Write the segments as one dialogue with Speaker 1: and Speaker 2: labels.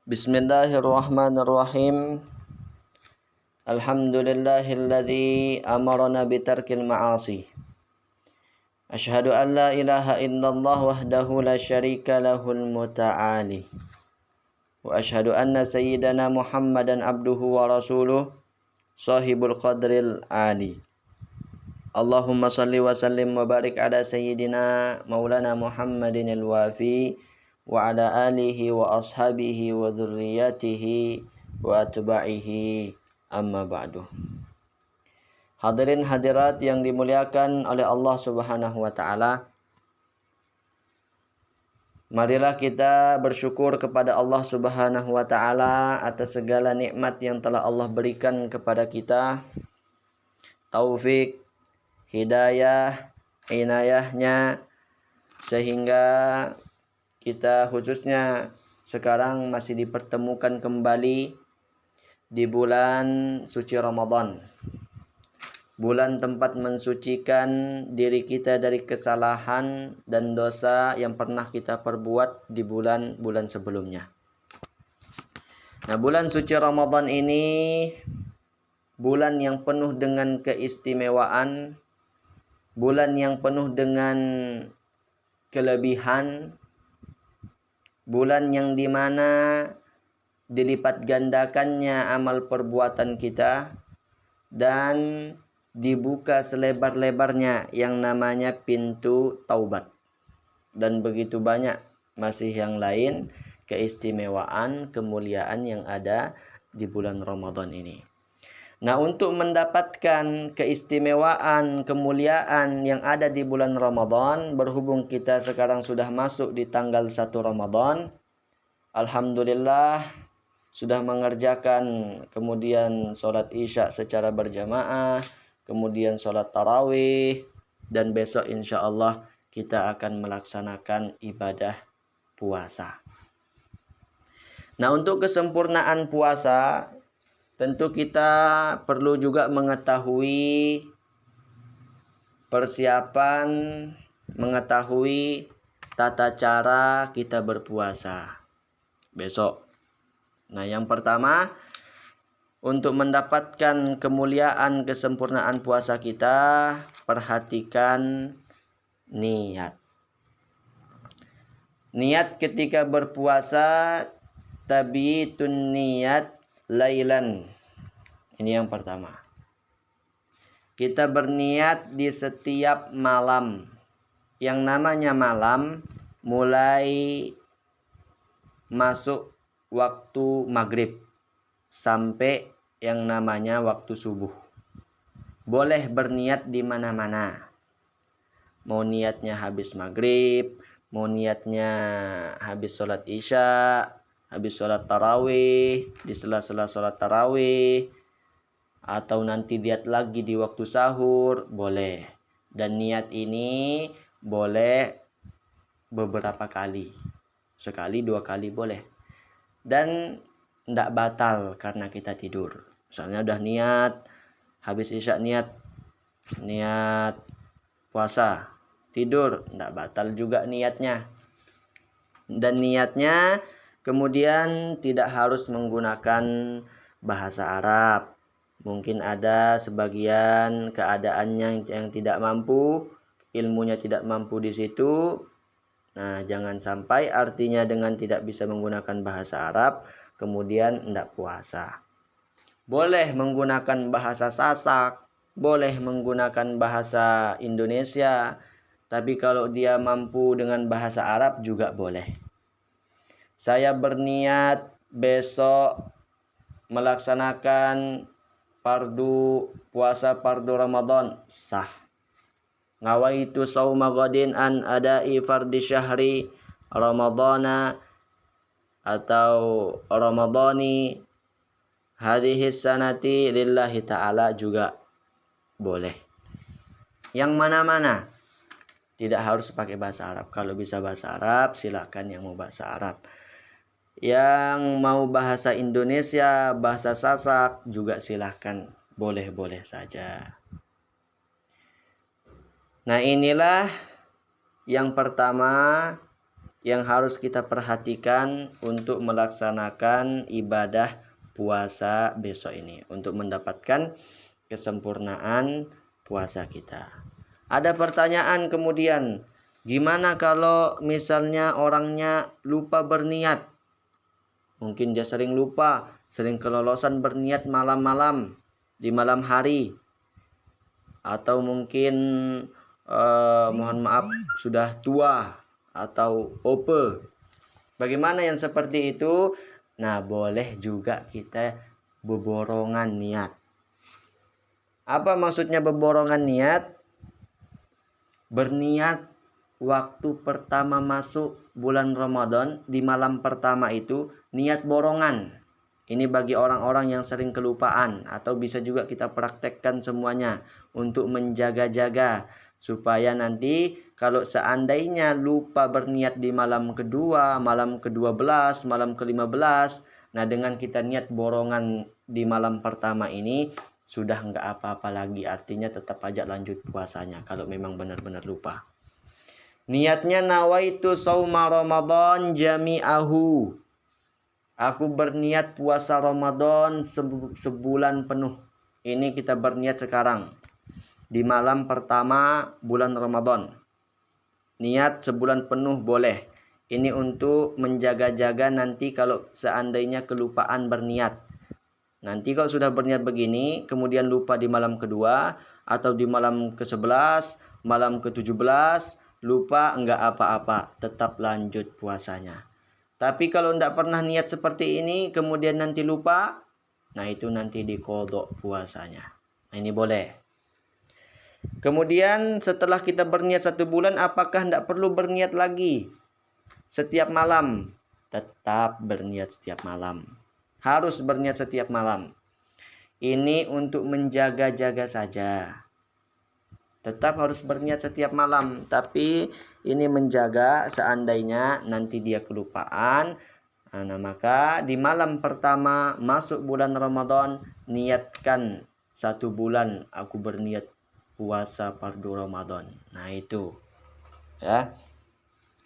Speaker 1: Bismillahirrahmanirrahim. Alhamdulillahilladzi amarna bitarkil ma'asi. Asyhadu an la ilaha illallah wahdahu la syarika lahul muta'ali. Wa asyhadu anna sayyidana Muhammadan abduhu wa rasuluh sahibul qadril ali. Allahumma salli wa sallim wa barik ala sayyidina maulana Muhammadin al-wafi wa ala alihi wa ashabihi wa dhurriyyatihi wa atba'ihi, amma ba'du. Hadirin hadirat yang dimuliakan oleh Allah Subhanahu wa taala, marilah kita bersyukur kepada Allah Subhanahu wa taala atas segala nikmat yang telah Allah berikan kepada kita. Taufik, hidayah, inayahnya, sehingga kita khususnya sekarang masih dipertemukan kembali di bulan suci Ramadan. Bulan tempat mensucikan diri kita dari kesalahan dan dosa yang pernah kita perbuat di bulan-bulan sebelumnya. Nah, bulan suci Ramadan ini bulan yang penuh dengan keistimewaan, bulan yang penuh dengan kelebihan, bulan yang dimana dilipat gandakannya amal perbuatan kita dan dibuka selebar-lebarnya yang namanya pintu taubat. Dan begitu banyak masih yang lain keistimewaan, kemuliaan yang ada di bulan Ramadan ini. Nah, untuk mendapatkan keistimewaan, kemuliaan yang ada di bulan Ramadan, berhubung kita sekarang sudah masuk di tanggal 1 Ramadan, alhamdulillah sudah mengerjakan kemudian sholat isya secara berjamaah, kemudian sholat tarawih, dan besok insya Allah kita akan melaksanakan ibadah puasa. Nah, untuk kesempurnaan puasa, tentu kita perlu juga mengetahui persiapan, mengetahui tata cara kita berpuasa besok. Nah, yang pertama, untuk mendapatkan kemuliaan kesempurnaan puasa kita, perhatikan niat. Niat ketika berpuasa, tabitun niat lailan. Ini yang pertama. Kita berniat di setiap malam. Yang namanya malam mulai masuk waktu maghrib sampai yang namanya waktu subuh. Boleh berniat di mana-mana. Mau niatnya habis maghrib, mau niatnya habis sholat isya, habis sholat tarawih, di sela-sela sholat tarawih, atau nanti lihat lagi di waktu sahur, boleh. Dan niat ini boleh beberapa kali. Sekali, 2 kali boleh. Dan tidak batal karena kita tidur. Misalnya udah niat, habis isya niat puasa, tidur, tidak batal juga niatnya. Dan niatnya kemudian tidak harus menggunakan bahasa Arab. Mungkin ada sebagian keadaannya yang tidak mampu, ilmunya tidak mampu di situ. Nah, jangan sampai artinya dengan tidak bisa menggunakan bahasa Arab, kemudian tidak puasa. Boleh menggunakan bahasa Sasak, boleh menggunakan bahasa Indonesia, tapi kalau dia mampu dengan bahasa Arab juga boleh. Saya berniat besok melaksanakan puasa fardu Ramadan, sah. Nawaitu shauma ghadin an adai fardi syahri Ramadana atau Ramadhani hadhihi sanati lillahi ta'ala juga boleh. Yang mana-mana, tidak harus pakai bahasa Arab. Kalau bisa bahasa Arab, silakan yang mau bahasa Arab. Yang mau bahasa Indonesia, bahasa Sasak juga silakan. Boleh-boleh saja. Nah, inilah yang pertama, yang harus kita perhatikan untuk melaksanakan ibadah puasa besok ini, untuk mendapatkan kesempurnaan puasa kita. Ada pertanyaan kemudian, gimana kalau misalnya orangnya lupa berniat? Mungkin dia sering lupa, sering kelolosan berniat malam-malam, di malam hari. Atau mungkin mohon maaf sudah tua atau ope. Bagaimana yang seperti itu? Nah, boleh juga kita beborongan niat. Apa maksudnya beborongan niat? Berniat waktu pertama masuk bulan Ramadan, di malam pertama itu niat borongan. Ini bagi orang-orang yang sering kelupaan, atau bisa juga kita praktekkan semuanya untuk menjaga-jaga supaya nanti kalau seandainya lupa berniat di malam kedua, malam ke-12, malam ke-15, nah dengan kita niat borongan di malam pertama ini sudah nggak apa-apa lagi, artinya tetap aja lanjut puasanya kalau memang benar-benar lupa. Niatnya nawaitu sauma Ramadan jami'ahu. Aku berniat puasa Ramadan sebulan penuh. Ini kita berniat sekarang. Di malam pertama bulan Ramadan. Niat sebulan penuh boleh. Ini untuk menjaga-jaga nanti kalau seandainya kelupaan berniat. Nanti kalau sudah berniat begini, kemudian lupa di malam kedua, atau di malam ke-11, malam ke-17, lupa, enggak apa-apa. Tetap lanjut puasanya. Tapi kalau tidak pernah niat seperti ini, kemudian nanti lupa, nah itu nanti diqodho puasanya. Nah ini boleh. Kemudian setelah kita berniat 1 bulan, apakah tidak perlu berniat lagi setiap malam? Tetap berniat setiap malam. Harus berniat setiap malam. Ini untuk menjaga-jaga saja. Tetap harus berniat setiap malam, tapi ini menjaga seandainya nanti dia kelupaan. Nah, maka di malam pertama masuk bulan Ramadan, niatkan 1 bulan aku berniat puasa fardu Ramadan. Nah itu ya.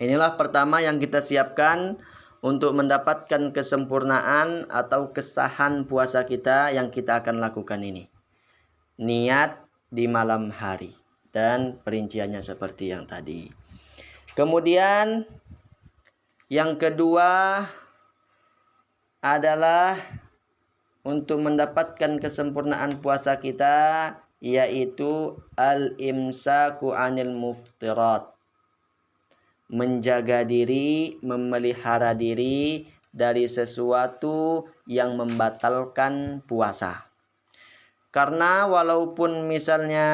Speaker 1: Inilah pertama yang kita siapkan untuk mendapatkan kesempurnaan atau kesahan puasa kita yang kita akan lakukan ini. Niat di malam hari. Dan perinciannya seperti yang tadi. Kemudian yang kedua adalah untuk mendapatkan kesempurnaan puasa kita, yaitu al-imsaku anil muftirat. Menjaga diri, memelihara diri dari sesuatu yang membatalkan puasa. Karena walaupun misalnya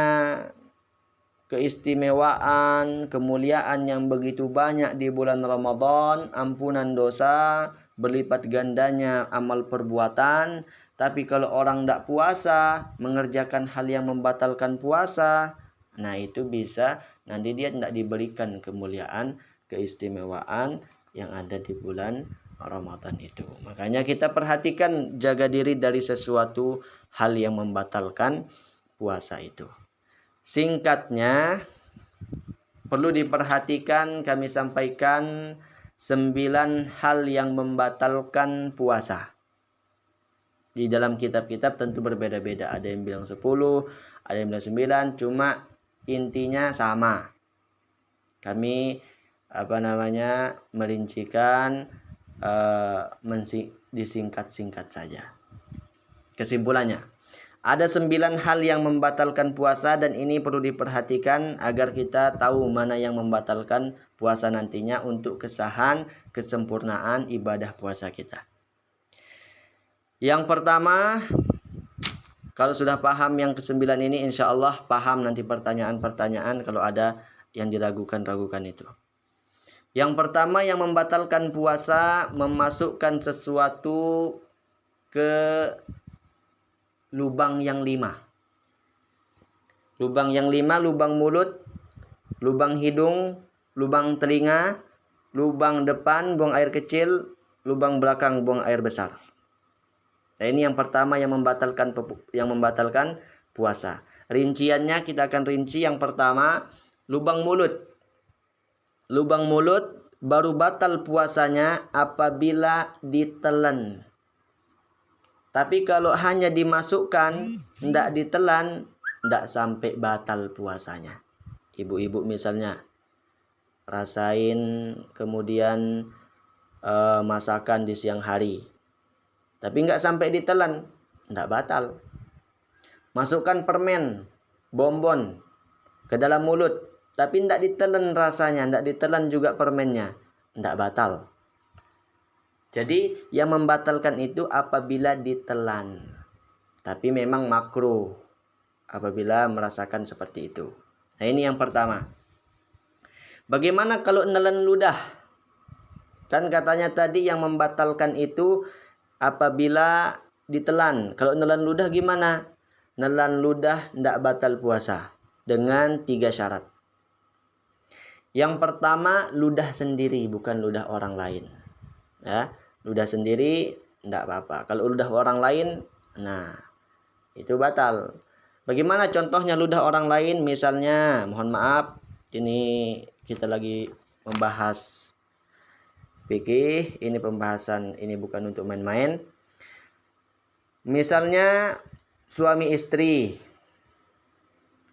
Speaker 1: keistimewaan, kemuliaan yang begitu banyak di bulan Ramadan, ampunan dosa, berlipat gandanya amal perbuatan, tapi kalau orang tidak puasa, mengerjakan hal yang membatalkan puasa, nah itu bisa nanti dia tidak diberikan kemuliaan, keistimewaan yang ada di bulan Ramadan itu. Makanya kita perhatikan, jaga diri dari sesuatu hal yang membatalkan puasa itu. Singkatnya, perlu diperhatikan, kami sampaikan 9 hal yang membatalkan puasa. Di dalam kitab-kitab tentu berbeda-beda. Ada yang bilang 10, ada yang bilang 9, cuma intinya sama. Kami merincikan, disingkat-singkat saja. Kesimpulannya, ada 9 hal yang membatalkan puasa, dan ini perlu diperhatikan agar kita tahu mana yang membatalkan puasa nantinya untuk kesahan, kesempurnaan ibadah puasa kita. Yang pertama, kalau sudah paham yang ke-9 ini, insya Allah paham nanti pertanyaan-pertanyaan kalau ada yang diragukan-ragukan itu. Yang pertama yang membatalkan puasa, memasukkan sesuatu ke lubang yang 5. Lubang yang 5, lubang mulut, lubang hidung, lubang telinga, lubang depan buang air kecil, lubang belakang buang air besar. Nah, ini yang pertama yang membatalkan puasa. Rinciannya kita akan rinci. Yang pertama, lubang mulut. Lubang mulut baru batal puasanya apabila ditelan. Tapi kalau hanya dimasukkan, tidak ditelan, tidak sampai batal puasanya. Ibu-ibu misalnya rasain kemudian masakan di siang hari, tapi nggak sampai ditelan, tidak batal. Masukkan permen, bonbon ke dalam mulut, tapi tidak ditelan rasanya, tidak ditelan juga permennya, tidak batal. Jadi yang membatalkan itu apabila ditelan. Tapi memang makruh apabila merasakan seperti itu. Nah, ini yang pertama. Bagaimana kalau nelan ludah? Kan katanya tadi yang membatalkan itu apabila ditelan. Kalau nelan ludah gimana? Nelan ludah tidak batal puasa dengan 3 syarat. Yang pertama, ludah sendiri, bukan ludah orang lain. Ya, ludah sendiri tidak apa-apa. Kalau ludah orang lain, nah itu batal. Bagaimana contohnya ludah orang lain? Misalnya, mohon maaf, ini kita lagi membahas fikih, ini pembahasan ini bukan untuk main-main. Misalnya suami istri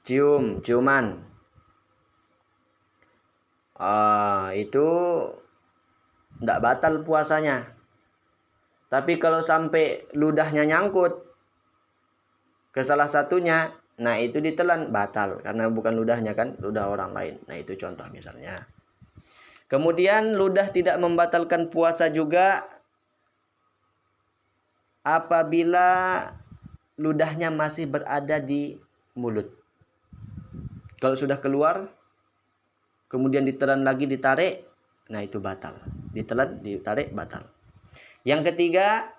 Speaker 1: ciuman, itu tidak batal puasanya. Tapi kalau sampai ludahnya nyangkut ke salah satunya, nah itu ditelan, batal. Karena bukan ludahnya kan, ludah orang lain. Nah itu contoh misalnya. Kemudian ludah tidak membatalkan puasa juga apabila ludahnya masih berada di mulut. Kalau sudah keluar, kemudian ditelan lagi, ditarik, nah itu batal. Ditelan, ditarik, batal. Yang ketiga,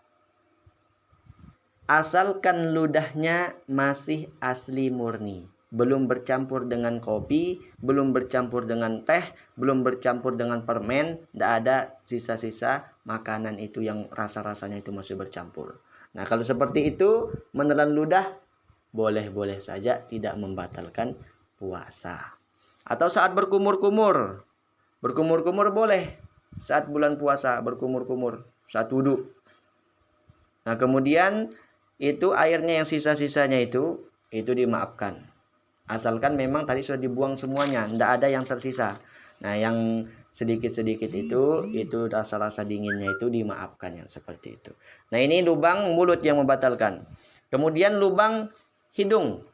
Speaker 1: asalkan ludahnya masih asli murni, belum bercampur dengan kopi, belum bercampur dengan teh, belum bercampur dengan permen, tidak ada sisa-sisa makanan itu yang rasa-rasanya itu masih bercampur. Nah, kalau seperti itu, menelan ludah boleh-boleh saja, tidak membatalkan puasa. Atau saat berkumur-kumur boleh. Saat bulan puasa berkumur-kumur, saat wudhu. Nah, kemudian itu airnya yang sisa-sisanya itu dimaafkan. Asalkan memang tadi sudah dibuang semuanya, tidak ada yang tersisa. Nah, yang sedikit-sedikit itu rasa-rasa dinginnya itu dimaafkan yang seperti itu. Nah, ini lubang mulut yang membatalkan. Kemudian lubang hidung.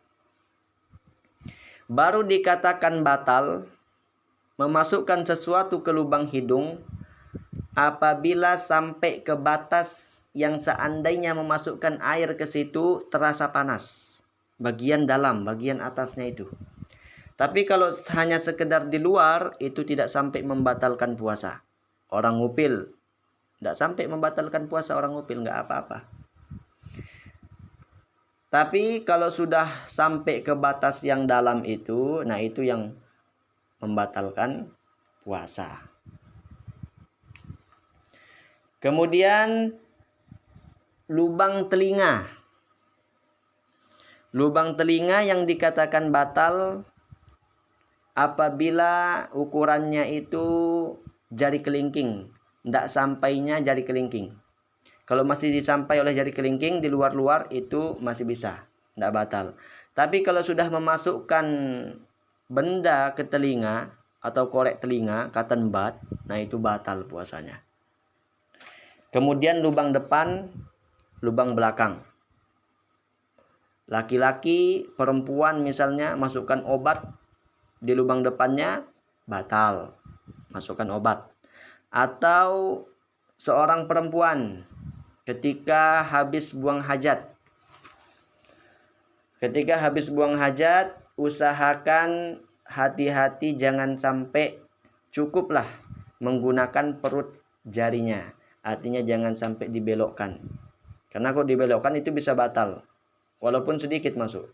Speaker 1: Baru dikatakan batal memasukkan sesuatu ke lubang hidung apabila sampai ke batas yang seandainya memasukkan air ke situ terasa panas. Bagian dalam, bagian atasnya itu. Tapi kalau hanya sekedar di luar, itu tidak sampai membatalkan puasa. Orang ngupil, tidak sampai membatalkan puasa orang ngupil, nggak apa-apa. Tapi kalau sudah sampai ke batas yang dalam itu, nah itu yang membatalkan puasa. Kemudian lubang telinga. Lubang telinga yang dikatakan batal apabila ukurannya itu jari kelingking, tidak sampainya jari kelingking. Kalau masih disampai oleh jari kelingking di luar-luar itu masih bisa, tidak batal. Tapi kalau sudah memasukkan benda ke telinga atau korek telinga, cotton bud, nah itu batal puasanya. Kemudian lubang depan, lubang belakang. Laki-laki, perempuan misalnya masukkan obat di lubang depannya, batal. Masukkan obat. Atau seorang perempuan ketika habis buang hajat. Ketika habis buang hajat, usahakan hati-hati jangan sampai cukuplah menggunakan perut jarinya. Artinya jangan sampai dibelokkan. Karena kalau dibelokkan itu bisa batal. Walaupun sedikit masuk.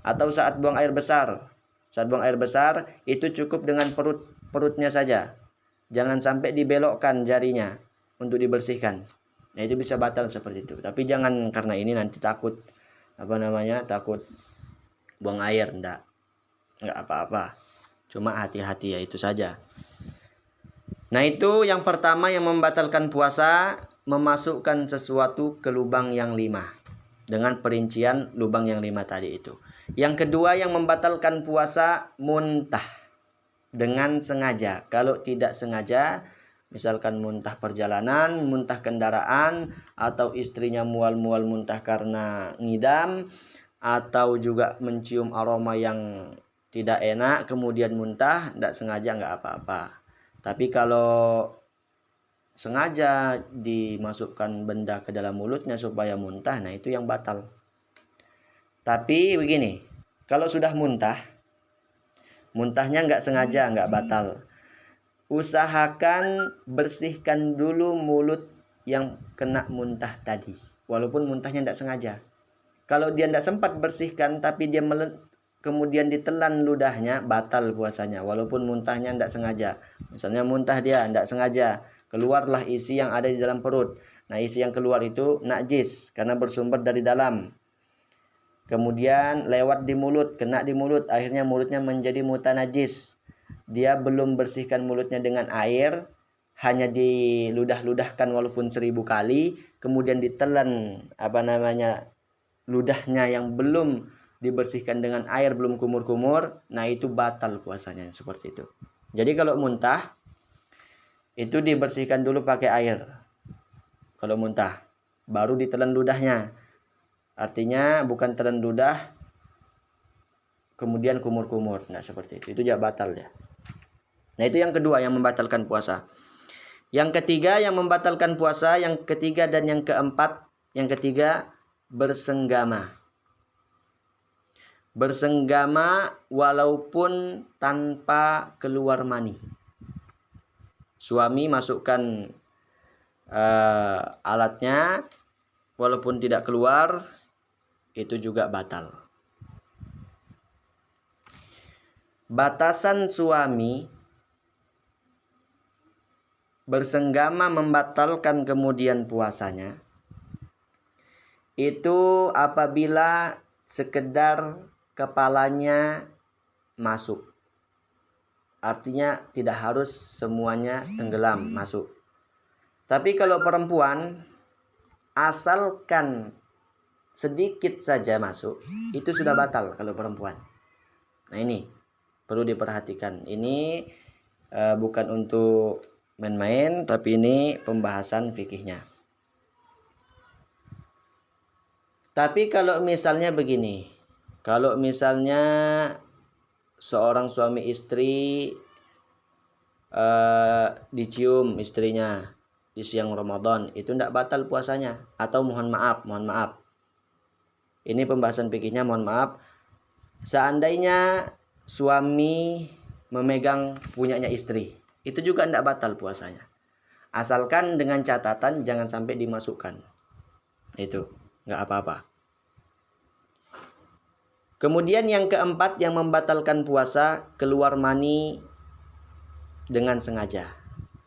Speaker 1: Atau saat buang air besar. Saat buang air besar itu cukup dengan perutnya saja. Jangan sampai dibelokkan jarinya untuk dibersihkan. Nah itu bisa batal seperti itu. Tapi jangan karena ini nanti takut takut buang air, enggak apa-apa. Cuma hati-hati ya itu saja. Nah, itu yang pertama yang membatalkan puasa, memasukkan sesuatu ke lubang yang 5. Dengan perincian lubang yang 5 tadi itu. Yang kedua yang membatalkan puasa, muntah. Dengan sengaja. Kalau tidak sengaja, misalkan muntah perjalanan, muntah kendaraan, atau istrinya mual-mual muntah karena ngidam, atau juga mencium aroma yang tidak enak, kemudian muntah, tidak sengaja nggak apa-apa. Tapi kalau sengaja dimasukkan benda ke dalam mulutnya supaya muntah, nah itu yang batal. Tapi begini, kalau sudah muntah, muntahnya nggak sengaja, nggak batal. Usahakan bersihkan dulu mulut yang kena muntah tadi, walaupun muntahnya tidak sengaja. Kalau dia tidak sempat bersihkan, tapi dia kemudian ditelan ludahnya, batal puasanya, walaupun muntahnya tidak sengaja. Misalnya muntah dia tidak sengaja, keluarlah isi yang ada di dalam perut. Nah, isi yang keluar itu najis karena bersumber dari dalam. Kemudian lewat di mulut, kena di mulut, akhirnya mulutnya menjadi mutanajis. Dia belum bersihkan mulutnya dengan air, hanya diludah-ludahkan walaupun 1000 kali, kemudian ditelan ludahnya yang belum dibersihkan dengan air, belum kumur-kumur, nah itu batal puasanya, seperti itu. Jadi kalau muntah itu dibersihkan dulu pakai air. Kalau muntah baru ditelan ludahnya. Artinya bukan telan ludah kemudian kumur-kumur. Nah, seperti itu. Itu juga batal ya. Nah, itu yang kedua yang membatalkan puasa. Yang ketiga yang membatalkan puasa, yang ketiga dan yang keempat, yang ketiga bersenggama. Bersenggama walaupun tanpa keluar mani. Suami masukkan alatnya walaupun tidak keluar, itu juga batal. Batasan suami bersenggama membatalkan kemudian puasanya itu apabila sekedar kepalanya masuk. Artinya tidak harus semuanya tenggelam masuk. Tapi kalau perempuan, asalkan sedikit saja masuk, itu sudah batal kalau perempuan. Nah, ini perlu diperhatikan. Ini bukan untuk main-main, tapi ini pembahasan fikihnya. Tapi kalau misalnya begini, kalau misalnya seorang suami istri dicium istrinya di siang Ramadan, itu tidak batal puasanya. Atau mohon maaf. Ini pembahasan fikihnya, mohon maaf. Seandainya suami memegang punyanya istri, itu juga tidak batal puasanya. Asalkan dengan catatan jangan sampai dimasukkan. Itu nggak apa-apa. Kemudian yang keempat yang membatalkan puasa, keluar mani dengan sengaja,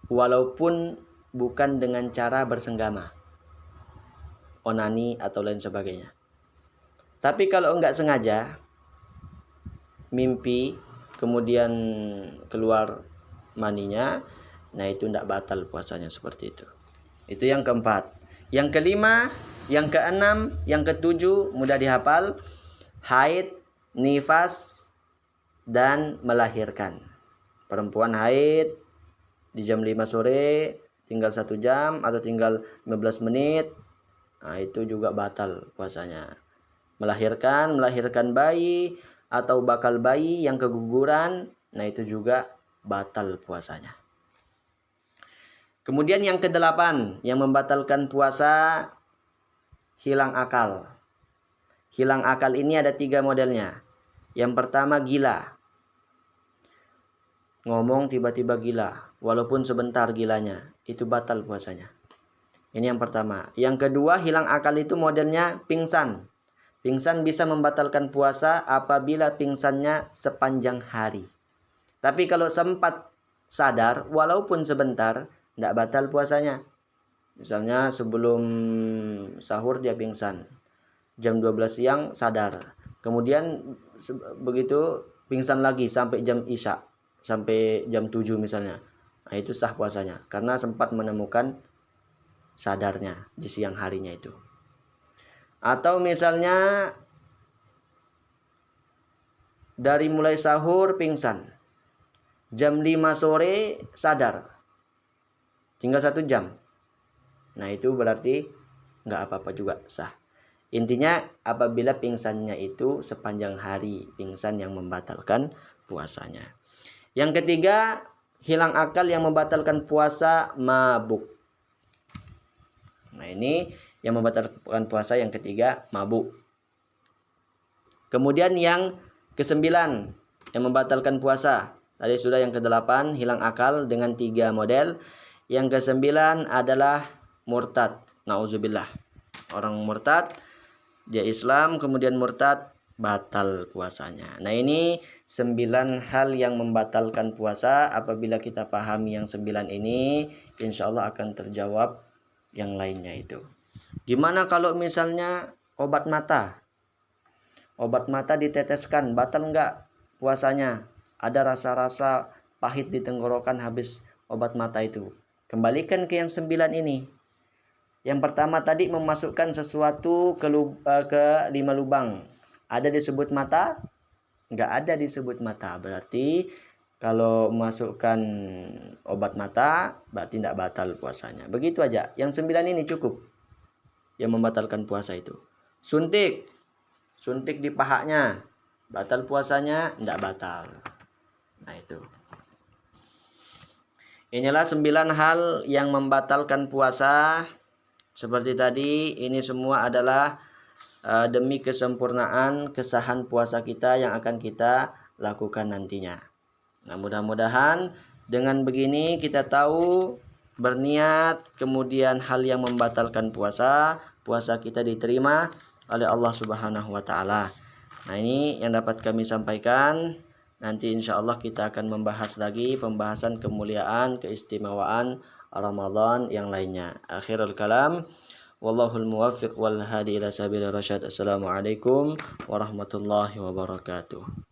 Speaker 1: walaupun bukan dengan cara bersenggama, onani atau lain sebagainya. Tapi kalau enggak sengaja, mimpi kemudian keluar maninya, nah itu enggak batal puasanya, seperti itu. Itu yang keempat. Yang kelima, yang keenam, yang ketujuh mudah dihafal: haid, nifas, dan melahirkan. Perempuan haid di jam 5 sore, tinggal 1 jam atau tinggal 15 menit, nah itu juga batal puasanya. Melahirkan bayi atau bakal bayi yang keguguran, nah itu juga batal puasanya. Kemudian yang kedelapan yang membatalkan puasa, hilang akal. Hilang akal ini ada 3 modelnya. Yang pertama gila. Ngomong tiba-tiba gila, walaupun sebentar gilanya, itu batal puasanya. Ini yang pertama. Yang kedua, hilang akal itu modelnya pingsan. Pingsan bisa membatalkan puasa apabila pingsannya sepanjang hari. Tapi kalau sempat sadar, walaupun sebentar, tidak batal puasanya. Misalnya sebelum sahur dia pingsan, jam 12 siang sadar, kemudian begitu pingsan lagi sampai jam isya, sampai jam 7 misalnya. Nah, itu sah puasanya karena sempat menemukan sadarnya di siang harinya itu. Atau misalnya dari mulai sahur pingsan, jam 5 sore sadar, tinggal 1 jam. Nah, itu berarti nggak apa-apa juga, sah. Intinya apabila pingsannya itu sepanjang hari, pingsan yang membatalkan puasanya. Yang ketiga, hilang akal yang membatalkan puasa, mabuk. Nah, ini yang membatalkan puasa yang ketiga, mabuk. Kemudian yang kesembilan yang membatalkan puasa. Tadi sudah yang ke-8, hilang akal dengan 3 model. Yang ke-9 adalah murtad. Nauzubillah. Orang murtad, dia Islam kemudian murtad, batal puasanya. Nah, ini 9 hal yang membatalkan puasa. Apabila kita pahami yang 9 ini, insya Allah akan terjawab yang lainnya itu. Gimana kalau misalnya obat mata? Obat mata diteteskan, batal enggak puasanya? Ada rasa-rasa pahit di tenggorokan habis obat mata itu. Kembalikan ke yang 9 ini. Yang pertama tadi memasukkan sesuatu ke 5 lubang. Ada disebut mata? Enggak ada disebut mata. Berarti kalau memasukkan obat mata berarti tidak batal puasanya. Begitu aja. Yang 9 ini cukup yang membatalkan puasa itu. Suntik di pahanya, batal puasanya? Tidak batal. Nah, itu. Inilah 9 hal yang membatalkan puasa. Seperti tadi, ini semua adalah demi kesempurnaan kesahan puasa kita yang akan kita lakukan nantinya. Nah, mudah-mudahan dengan begini kita tahu berniat, kemudian hal yang membatalkan puasa kita diterima oleh Allah Subhanahu wa taala. Nah, ini yang dapat kami sampaikan. Nanti insya Allah kita akan membahas lagi pembahasan kemuliaan, keistimewaan Ramadan yang lainnya. Akhirul kalam, wallahul muwaffiq wal hadi ila sabili rasyad. Assalamualaikum warahmatullahi wabarakatuh.